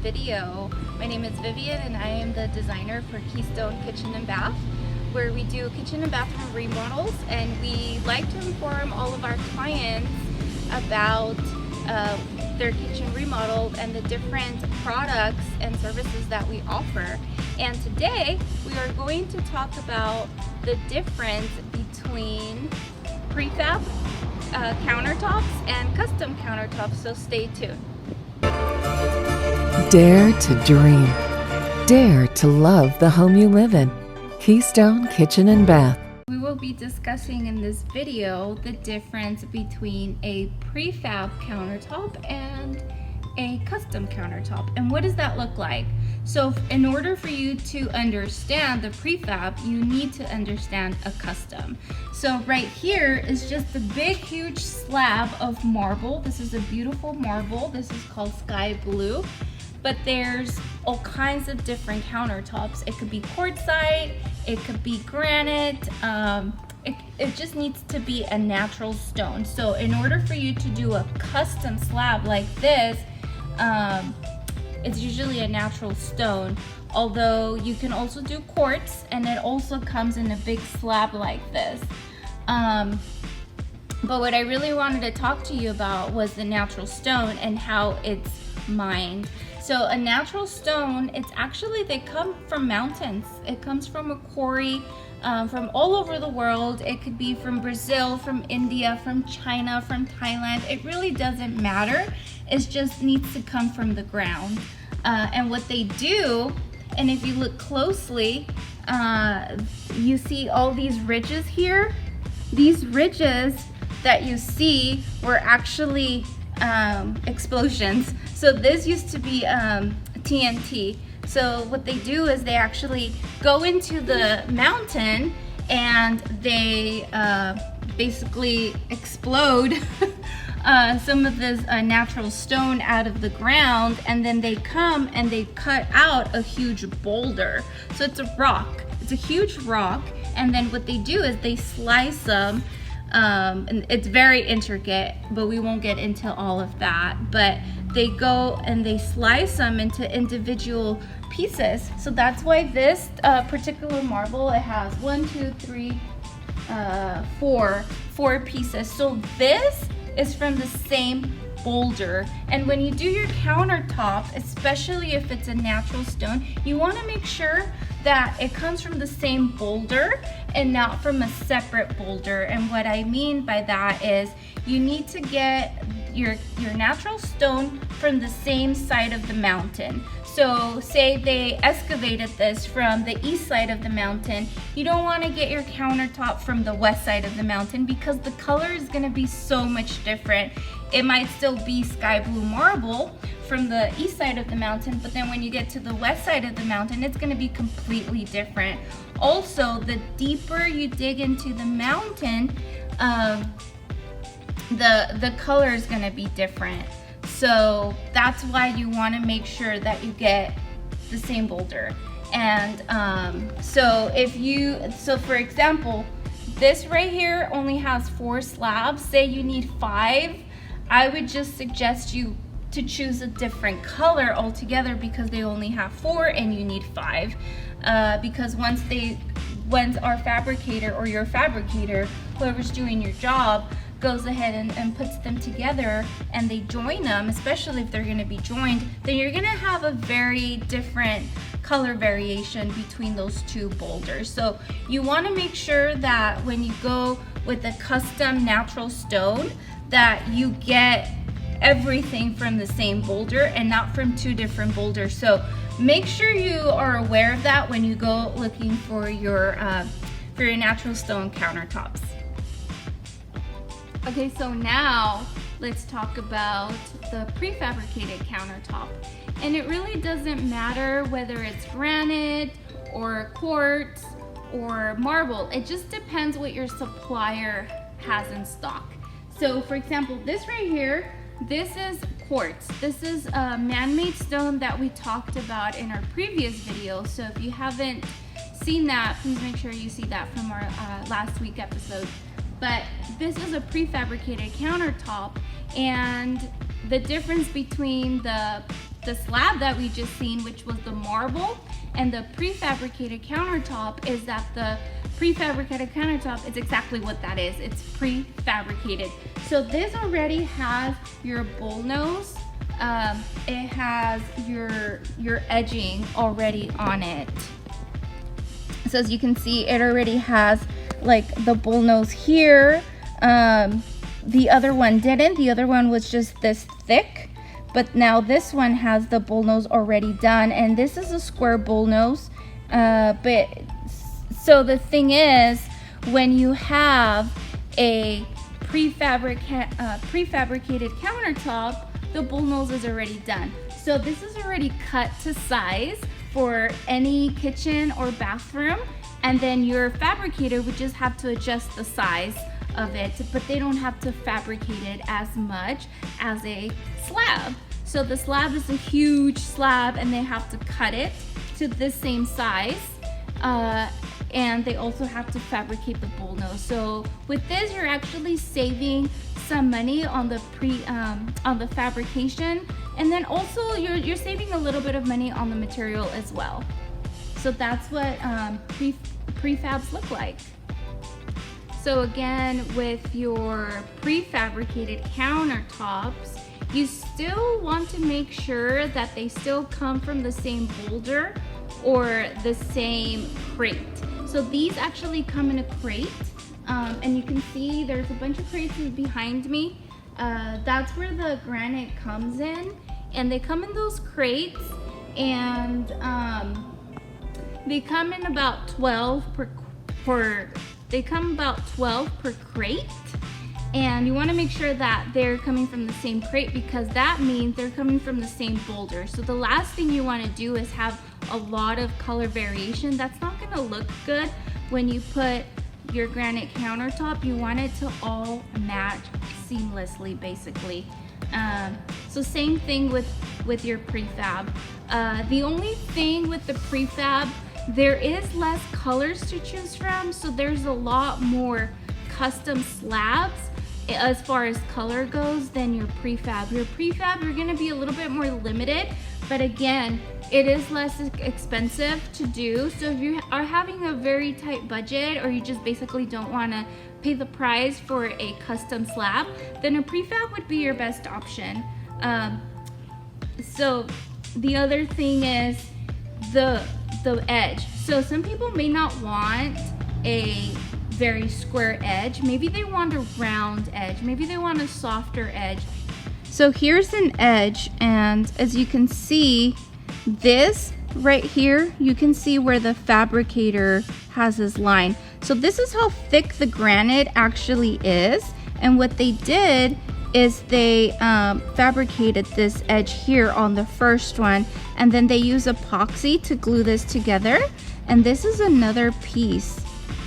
video. My name is Vivian and I am the designer for Keystone Kitchen and Bath, where we do kitchen and bathroom remodels, and we like to inform all of our clients about their kitchen remodel and the different products and services that we offer. And today we are going to talk about the difference between prefab countertops and custom countertops, so stay tuned. Dare to dream. Dare to love the home you live in. Keystone Kitchen and Bath. We will be discussing in this video the difference between a prefab countertop and a custom countertop, and what does that look like. So in order for you to understand the prefab, you need to understand a custom. So right here is just a big huge slab of marble. This is a beautiful marble. This is called sky blue, but there's all kinds of different countertops. It could be quartzite, it could be granite, it just needs to be a natural stone. So in order for you to do a custom slab like this, it's usually a natural stone, although you can also do quartz, and it also comes in a big slab like this. But what I really wanted to talk to you about was the natural stone and how it's mined. So a natural stone, they come from mountains. It comes from a quarry from all over the world. It could be from Brazil, from India, from China, from Thailand. It really doesn't matter. It just needs to come from the ground. And what they do, and if you look closely, you see all these ridges here. These ridges that you see were actually explosions. So this used to be TNT. So what they do is they actually go into the mountain and they basically explode some of this natural stone out of the ground, and then they come and they cut out a huge boulder. So it's a rock. It's a huge rock, and then what they do is they slice them. And it's very intricate, but we won't get into all of that. But they go and they slice them into individual pieces. So that's why this particular marble, it has 4 pieces. So this is from the same boulder. And when you do your countertop, especially if it's a natural stone, you want to make sure that it comes from the same boulder and not from a separate boulder. And what I mean by that is you need to get your natural stone from the same side of the mountain. So say they excavated this from the east side of the mountain, you don't want to get your countertop from the west side of the mountain, because the color is going to be so much different. It might still be sky blue marble from the east side of the mountain, but then when you get to the west side of the mountain, it's going to be completely different. Also, the deeper you dig into the mountain, the color is going to be different. So that's why you want to make sure that you get the same boulder. And so for example, this right here only has 4 slabs. Say you need 5, I would just suggest you to choose a different color altogether, because they only have 4 and you need 5. Because once our fabricator or your fabricator, whoever's doing your job, goes ahead and puts them together and they join them, especially if they're going to be joined, then you're going to have a very different color variation between those 2 boulders. So you want to make sure that when you go with a custom natural stone, that you get everything from the same boulder and not from 2 different boulders. So make sure you are aware of that when you go looking for your natural stone countertops. Okay, so now let's talk about the prefabricated countertop. And it really doesn't matter whether it's granite or quartz or marble. It just depends what your supplier has in stock. So for example, this right here, this is quartz. This is a man-made stone that we talked about in our previous video. So if you haven't seen that, please make sure you see that from our last week episode. But this is a prefabricated countertop, and the difference between the the slab that we just seen, which was the marble, and the prefabricated countertop is that the prefabricated countertop is exactly what that is. It's prefabricated. So this already has your bullnose. It has your edging already on it. So as you can see, it already has like the bullnose here. The other one didn't. The other one was just this thick, but now this one has the bullnose already done, and this is a square bullnose. But so the thing is, when you have a prefabricated countertop, the bullnose is already done. So this is already cut to size for any kitchen or bathroom, and then your fabricator would just have to adjust the size of it, but they don't have to fabricate it as much as a slab. So the slab is a huge slab, and they have to cut it to the same size, and they also have to fabricate the bullnose. So with this, you're actually saving some money on the on the fabrication, and then also you're saving a little bit of money on the material as well. So that's what prefabs look like. So again, with your prefabricated countertops, you still want to make sure that they still come from the same boulder or the same crate. So these actually come in a crate, and you can see there's a bunch of crates behind me. That's where the granite comes in, and they come in those crates, and they come in about 12 per crate, and you want to make sure that they're coming from the same crate, because that means they're coming from the same boulder. So the last thing you want to do is have a lot of color variation. That's not going to look good when you put your granite countertop. You want it to all match seamlessly, basically. So same thing with your prefab. The only thing with the prefab, there is less colors to choose from, so there's a lot more custom slabs as far as color goes than your prefab. Your prefab, you're gonna be a little bit more limited, but again, it is less expensive to do. So if you are having a very tight budget, or you just basically don't wanna pay the price for a custom slab, then a prefab would be your best option. So the other thing is the edge. So some people may not want a very square edge. Maybe they want a round edge. Maybe they want a softer edge. So here's an edge, and as you can see, this right here, you can see where the fabricator has his line. So this is how thick the granite actually is, and what they did is they fabricated this edge here on the first one, and then they use epoxy to glue this together, and this is another piece.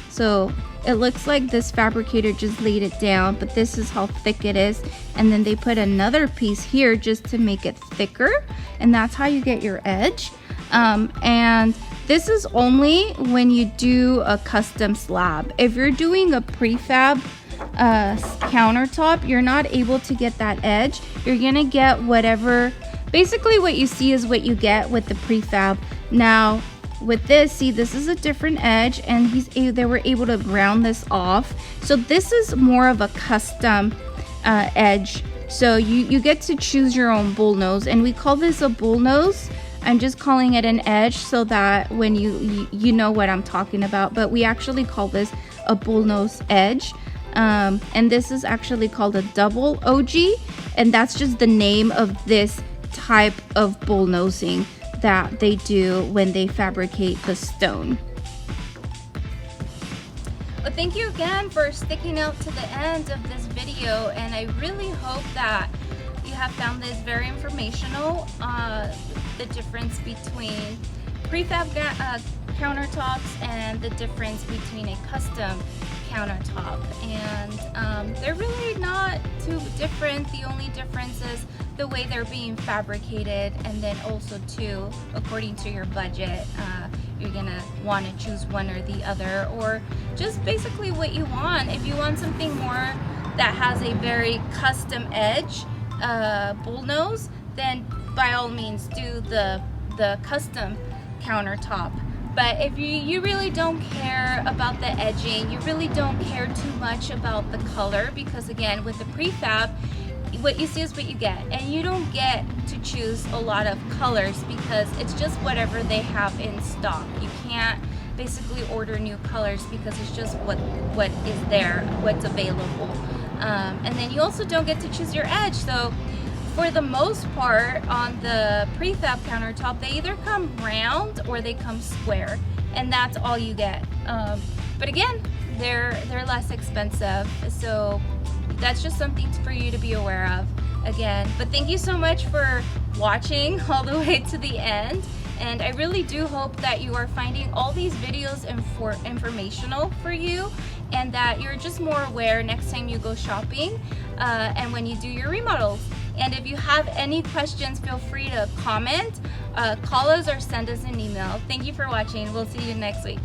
So it looks like this fabricator just laid it down, but this is how thick it is, and then they put another piece here just to make it thicker, and that's how you get your edge. And this is only when you do a custom slab. If you're doing a prefab countertop, you're not able to get that edge. You're gonna get whatever, basically what you see is what you get with the prefab. Now with this, see, this is a different edge, and they were able to round this off. So this is more of a custom edge. So you get to choose your own bullnose, and we call this a bullnose. I'm just calling it an edge so that when you know what I'm talking about, but we actually call this a bullnose edge. And this is actually called a double OG, and that's just the name of this type of bullnosing that they do when they fabricate the stone. Well, thank you again for sticking out to the end of this video, and I really hope that you have found this very informational, the difference between prefab countertops and the difference between a custom countertop. And they're really not too different. The only difference is the way they're being fabricated, and then also too, according to your budget, you're gonna want to choose one or the other, or just basically what you want. If you want something more that has a very custom edge, bullnose, then by all means do the custom countertop. But if you really don't care about the edging, you really don't care too much about the color, because again, with the prefab, what you see is what you get, and you don't get to choose a lot of colors because it's just whatever they have in stock. You can't basically order new colors because it's just what is there, what's available. And then you also don't get to choose your edge. So for the most part, on the prefab countertop, they either come round or they come square, and that's all you get. But again, they're less expensive, so that's just something for you to be aware of again. But thank you so much for watching all the way to the end, and I really do hope that you are finding all these videos informational for you, and that you're just more aware next time you go shopping and when you do your remodels. And if you have any questions, feel free to comment, call us, or send us an email. Thank you for watching. We'll see you next week.